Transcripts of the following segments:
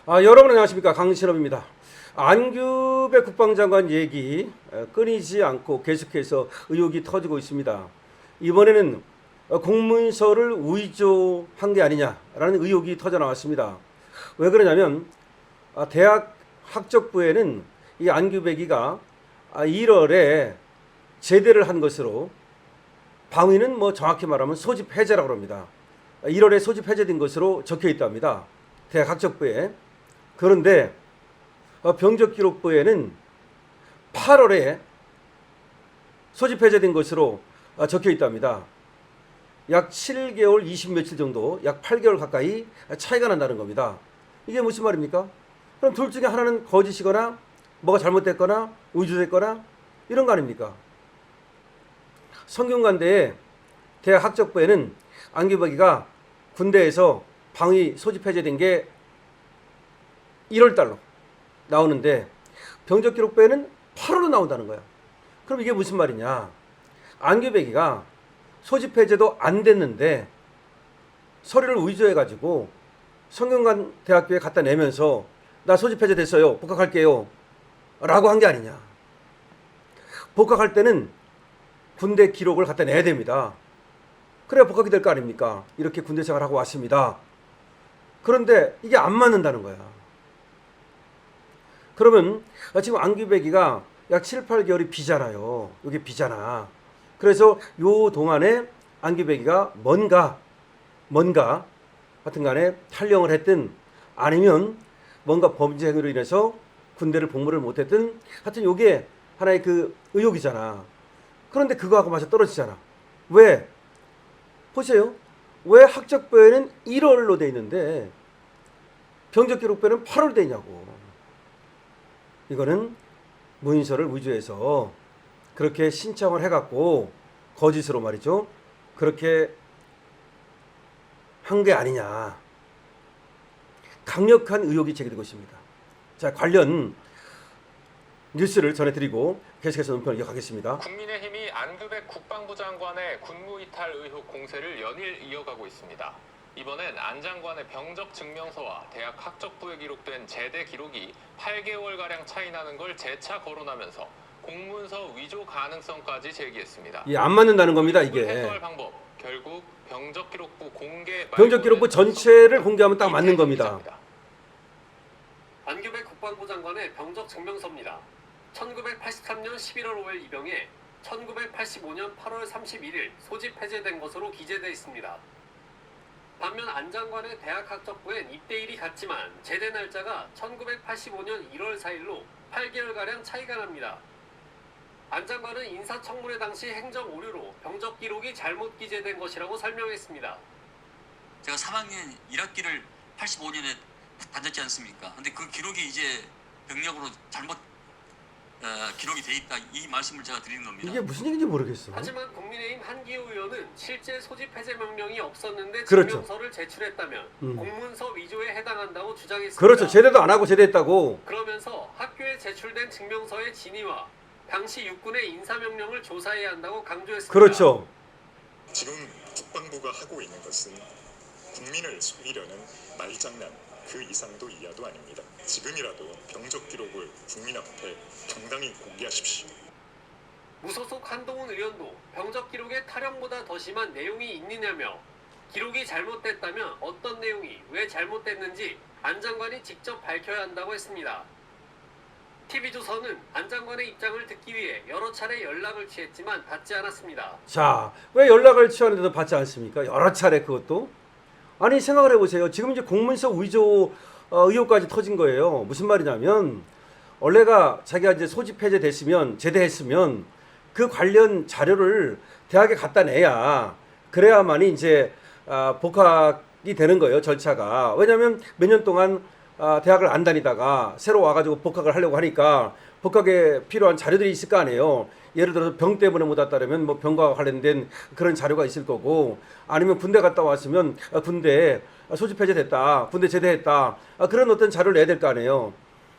여러분 안녕하십니까, 강신업입니다. 안규백 국방장관 얘기 끊이지 않고 계속해서 의혹이 터지고 있습니다. 이번에는 공문서를 위조한 게 아니냐라는 의혹이 터져 나왔습니다. 왜 그러냐면 대학 학적부에는 이 안규백이가 1월에 제대를 한 것으로, 방위는 뭐 정확히 말하면 소집 해제라고 합니다. 1월에 소집 해제된 것으로 적혀 있답니다. 대학 학적부에. 그런데 병적기록부에는 8월에 소집 해제된 것으로 적혀 있답니다. 약 7개월 20 며칠 정도, 약 8개월 가까이 차이가 난다는 겁니다. 이게 무슨 말입니까? 그럼 둘 중에 하나는 거짓이거나 뭐가 잘못됐거나 위조됐거나 이런 거 아닙니까? 성균관대의 대학 학적부에는 안규백이가 군대에서 방위 소집 해제된 게 1월달로 나오는데 병적기록부에는 8월로 나온다는 거야. 그럼 이게 무슨 말이냐? 안규백이가 소집 해제도 안 됐는데 서류를 위조해가지고 성균관 대학교에 갖다 내면서 나 소집 해제 됐어요, 복학할게요 라고 한 게 아니냐. 복학할 때는 군대 기록을 갖다 내야 됩니다. 그래야 복학이 될 거 아닙니까? 이렇게 군대 생활하고 왔습니다. 그런데 이게 안 맞는다는 거야. 그러면 지금 안규백이가 약 7, 8개월이 비잖아요. 이게 비잖아. 그래서 요 동안에 안규백이가 뭔가 하여튼 간에 탈영을 했든 아니면 뭔가 범죄 행위로 인해서 군대를 복무를 못했든 하여튼 요게 하나의 그 의혹이잖아. 그런데 그거하고 맞아 떨어지잖아. 왜? 보세요. 왜 학적부에는 1월로 돼 있는데 병적기록부에는 8월 되냐고. 이거는 문서를 위조해서 그렇게 신청을 해갖고 거짓으로 말이죠, 그렇게 한 게 아니냐. 강력한 의혹이 제기되고 있습니다. 자, 관련 뉴스를 전해드리고 계속해서 논평을 이어가겠습니다. 국민의힘이 안규백 국방부 장관의 군무이탈 의혹 공세를 연일 이어가고 있습니다. 이번엔 안 장관의 병적 증명서와 대학 학적부에 기록된 제대 기록이 8개월가량 차이 나는 걸 재차 거론하면서 공문서 위조 가능성까지 제기했습니다. 안 맞는다는 겁니다, 이게. 해소할 방법, 결국 병적기록부 공개, 병적기록부 전체를 공개하면 딱 맞는 겁니다. 안규백 국방부 장관의 병적 증명서입니다. 1983년 11월 5일 입영해 1985년 8월 31일 소집 해제된 것으로 기재되어 있습니다. 반면 안 장관의 대학 학적부엔 입대일이 같지만 제대 날짜가 1985년 1월 4일로 8개월가량 차이가 납니다. 안 장관은 인사청문회 당시 행정 오류로 병적 기록이 잘못 기재된 것이라고 설명했습니다. 제가 3학년 1학기를 85년에 다녔지 않습니까? 근데 그 기록이 이제 병력으로 잘못 기록이 돼 있다, 이 말씀을 제가 드리는 겁니다. 이게 무슨 얘기인지 모르겠어. 하지만 국민의힘 한기호 의원은 실제 소집 해제 명령이 없었는데 그렇죠. 증명서를 제출했다면 공문서 위조에 해당한다고 주장했습니다. 그렇죠. 제대도 안 하고 제대했다고. 그러면서 학교에 제출된 증명서의 진위와 당시 육군의 인사명령을 조사해야 한다고 강조했습니다. 그렇죠. 지금 국방부가 하고 있는 것은 국민을 속이려는 말장난 그 이상도 이하도 아닙니다. 지금이라도 병적 기록을 국민 앞에 당당히 공개하십시오. 무소속 한동훈 의원도 병적 기록에 탈영보다 더 심한 내용이 있느냐며 기록이 잘못됐다면 어떤 내용이 왜 잘못됐는지 안 장관이 직접 밝혀야 한다고 했습니다. TV조선은 안 장관의 입장을 듣기 위해 여러 차례 연락을 취했지만 받지 않았습니다. 자, 왜 연락을 취하는데도 받지 않습니까? 여러 차례 그것도. 아니, 생각을 해보세요. 지금 이제 공문서 위조 의혹까지 터진 거예요. 무슨 말이냐면 원래가 자기가 이제 소집 해제됐으면, 제대했으면 그 관련 자료를 대학에 갖다 내야, 그래야만이 이제 복학이 되는 거예요, 절차가. 왜냐하면 몇 년 동안 대학을 안 다니다가 새로 와가지고 복학을 하려고 하니까 복학에 필요한 자료들이 있을 거 아니에요. 예를 들어서 병 때문에 못 왔다면 뭐 병과 관련된 그런 자료가 있을 거고, 아니면 군대 갔다 왔으면 군대 소집 해제됐다, 군대 제대했다, 그런 어떤 자료를 내야 될 거 아니에요.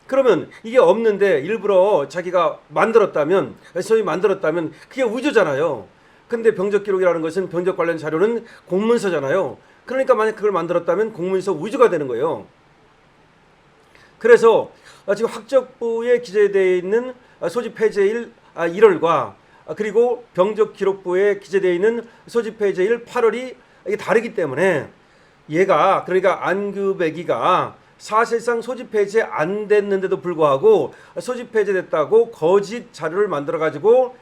그러면 이게 없는데 일부러 자기가 만들었다면, 소위 만들었다면 그게 위조잖아요. 근데 병적 기록이라는 것은 병적 관련 자료는 공문서잖아요. 그러니까 만약 그걸 만들었다면 공문서 위조가 되는 거예요. 그래서 지금 학적부에 기재되어 있는 소집 폐지일 1월과 그리고 병적기록부에 기재되어 있는 소집 폐지일 8월이 이게 다르기 때문에 얘가 그러니까 안규백이가 사실상 소집 폐지 안 됐는데도 불구하고 소집 폐지됐다고 거짓 자료를 만들어 가지고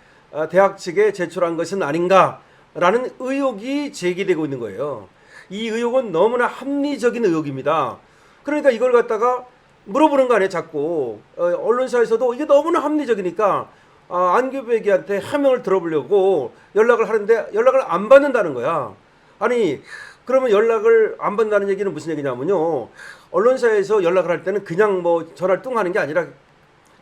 대학 측에 제출한 것은 아닌가라는 의혹이 제기되고 있는 거예요. 이 의혹은 너무나 합리적인 의혹입니다. 그러니까 이걸 갖다가 물어보는 거 아니에요, 자꾸. 언론사에서도 이게 너무나 합리적이니까 안규백이한테 해명을 들어보려고 연락을 하는데 연락을 안 받는다는 거야. 아니, 그러면 연락을 안 받는다는 얘기는 무슨 얘기냐면요. 언론사에서 연락을 할 때는 그냥 뭐 전화를 뚱 하는 게 아니라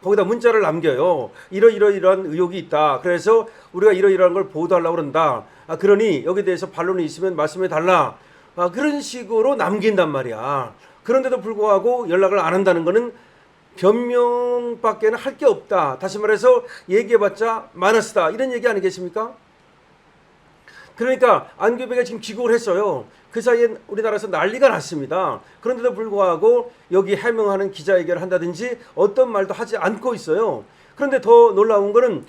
거기다 문자를 남겨요. 이러이러한 의혹이 있다. 그래서 우리가 이러이러한 걸 보도하려고 그런다. 그러니 여기에 대해서 반론이 있으면 말씀해 달라. 그런 식으로 남긴단 말이야. 그런데도 불구하고 연락을 안 한다는 거는 변명밖에는 할 게 없다. 다시 말해서 얘기해봤자 마이너스다. 이런 얘기 아니겠습니까? 그러니까 안규백이 지금 귀국을 했어요. 그 사이에 우리나라에서 난리가 났습니다. 그런데도 불구하고 여기 해명하는 기자회견을 한다든지 어떤 말도 하지 않고 있어요. 그런데 더 놀라운 거는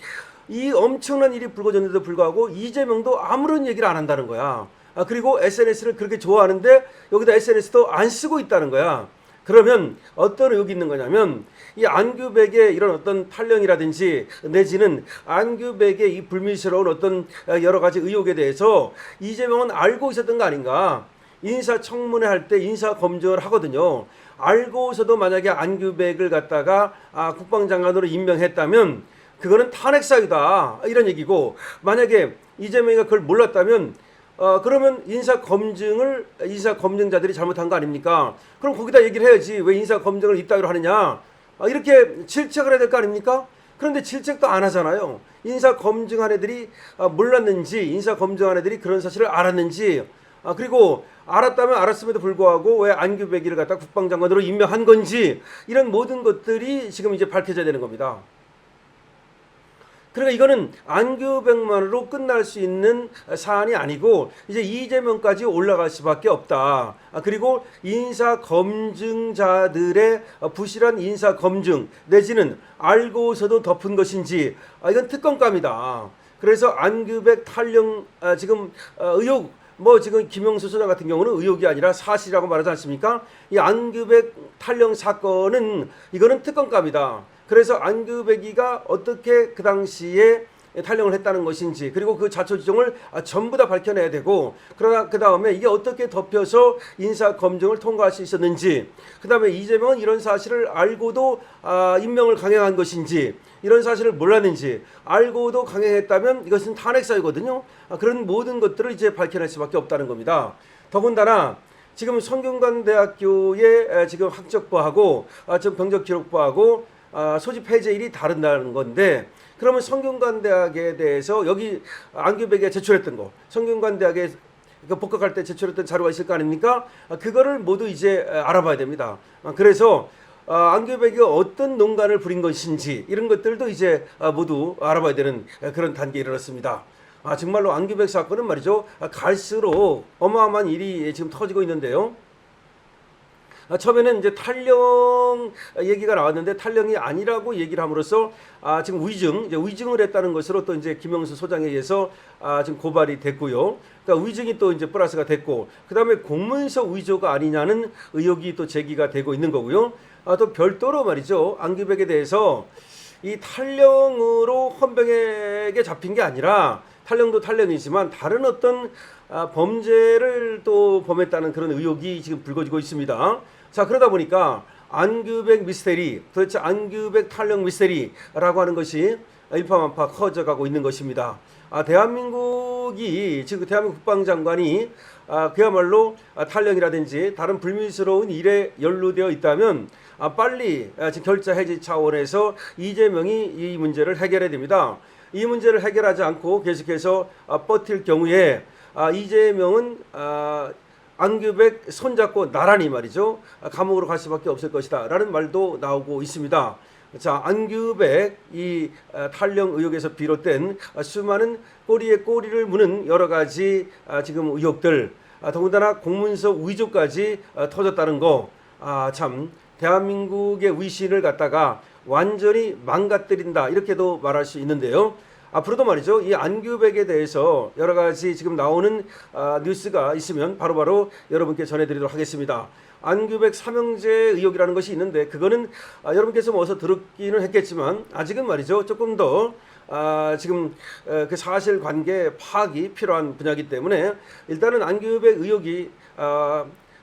이 엄청난 일이 불거졌는데도 불구하고 이재명도 아무런 얘기를 안 한다는 거야. 그리고 SNS를 그렇게 좋아하는데 여기다 SNS도 안 쓰고 있다는 거야. 그러면 어떤 의혹이 있는 거냐면 이 안규백의 이런 어떤 탈령이라든지 내지는 안규백의 이 불미스러운 어떤 여러 가지 의혹에 대해서 이재명은 알고 있었던 거 아닌가. 인사청문회 할 때 인사검증을 하거든요. 알고서도 만약에 안규백을 갖다가 국방장관으로 임명했다면 그거는 탄핵사유다 이런 얘기고, 만약에 이재명이가 그걸 몰랐다면 그러면 인사검증자들이 잘못한 거 아닙니까? 그럼 거기다 얘기를 해야지. 왜 인사검증을 이따위로 하느냐? 이렇게 질책을 해야 될 거 아닙니까? 그런데 질책도 안 하잖아요. 인사검증한 애들이 몰랐는지, 인사검증한 애들이 그런 사실을 알았는지, 그리고 알았다면 알았음에도 불구하고 왜 안규백이를 갖다 국방장관으로 임명한 건지, 이런 모든 것들이 지금 이제 밝혀져야 되는 겁니다. 그러니까 이거는 안규백만으로 끝날 수 있는 사안이 아니고 이제 이재명까지 올라갈 수밖에 없다. 그리고 인사검증자들의 부실한 인사검증 내지는 알고서도 덮은 것인지, 이건 특검감이다. 그래서 안규백 탈령 지금 의혹, 지금 김영수 소장 같은 경우는 의혹이 아니라 사실이라고 말하지 않습니까? 이 안규백 탈령 사건은 이거는 특검감이다. 그래서 안규백이가 어떻게 그 당시에 탈령을 했다는 것인지, 그리고 그 자초지종을 전부 다 밝혀내야 되고, 그러나 그 다음에 이게 어떻게 덮여서 인사검증을 통과할 수 있었는지, 그 다음에 이재명은 이런 사실을 알고도 임명을 강행한 것인지, 이런 사실을 몰랐는지, 알고도 강행했다면 이것은 탄핵사유거든요. 그런 모든 것들을 이제 밝혀낼 수밖에 없다는 겁니다. 더군다나 지금 성균관대학교의 지금 학적부하고 지금 병적기록부하고 소집 폐지일이 다른다는 건데, 그러면 성균관대학에 대해서 여기 안규백이 제출했던 거, 성균관대학에 복학할 때 제출했던 자료가 있을 거 아닙니까? 그거를 모두 이제 알아봐야 됩니다. 그래서 안규백이 어떤 농간을 부린 것인지 이런 것들도 이제 모두 알아봐야 되는 그런 단계에 이르렀습니다. 정말로 안규백 사건은 말이죠, 갈수록 어마어마한 일이 지금 터지고 있는데요. 처음에는 이제 탈령 얘기가 나왔는데 탈령이 아니라고 얘기를 함으로써 지금 위증을 했다는 것으로 또 이제 김영수 소장에 의해서 지금 고발이 됐고요. 그러니까 위증이 또 이제 플러스가 됐고, 그 다음에 공문서 위조가 아니냐는 의혹이 또 제기가 되고 있는 거고요. 또 별도로 말이죠, 안규백에 대해서 이 탈령으로 헌병에게 잡힌 게 아니라, 탈령도 탈령이지만 다른 어떤 범죄를 또 범했다는 그런 의혹이 지금 불거지고 있습니다. 자, 그러다 보니까 안규백 미스테리, 도대체 안규백 탈령 미스테리라고 하는 것이 일파만파 커져가고 있는 것입니다. 대한민국이 지금 대한민국 국방장관이 그야말로 탈령이라든지 다른 불미스러운 일에 연루되어 있다면 빨리 지금 결자 해지 차원에서 이재명이 이 문제를 해결해야 됩니다. 이 문제를 해결하지 않고 계속해서 버틸 경우에 이재명은 안규백 손잡고 나란히 말이죠, 감옥으로 갈 수밖에 없을 것이다 라는 말도 나오고 있습니다. 자, 안규백 이 탈령 의혹에서 비롯된 수많은 꼬리에 꼬리를 무는 여러 가지 지금 의혹들, 더군다나 공문서 위조까지 터졌다는 거, 참 대한민국의 위신을 갖다가 완전히 망가뜨린다 이렇게도 말할 수 있는데요. 앞으로도 말이죠. 이 안규백에 대해서 여러 가지 지금 나오는 뉴스가 있으면 바로바로 여러분께 전해드리도록 하겠습니다. 안규백 삼형제 의혹이라는 것이 있는데 그거는 여러분께서 뭐 어서 들었기는 했겠지만 아직은 말이죠. 조금 더 지금 그 사실관계 파악이 필요한 분야이기 때문에 일단은 안규백 의혹이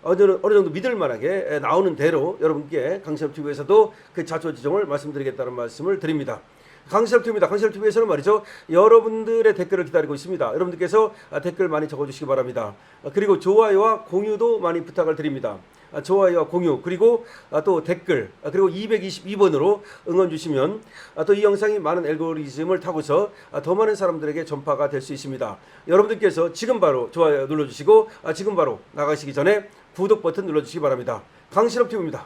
어느 정도 믿을 만하게 나오는 대로 여러분께 강신업TV에서도 그 자초지종을 말씀드리겠다는 말씀을 드립니다. 강신업TV입니다. 강신업TV에서는 말이죠. 여러분들의 댓글을 기다리고 있습니다. 여러분들께서 댓글 많이 적어주시기 바랍니다. 그리고 좋아요와 공유도 많이 부탁을 드립니다. 좋아요와 공유 그리고 또 댓글 그리고 222번으로 응원 주시면 또 이 영상이 많은 알고리즘을 타고서 더 많은 사람들에게 전파가 될 수 있습니다. 여러분들께서 지금 바로 좋아요 눌러주시고 지금 바로 나가시기 전에 구독 버튼 눌러주시기 바랍니다. 강신업TV입니다.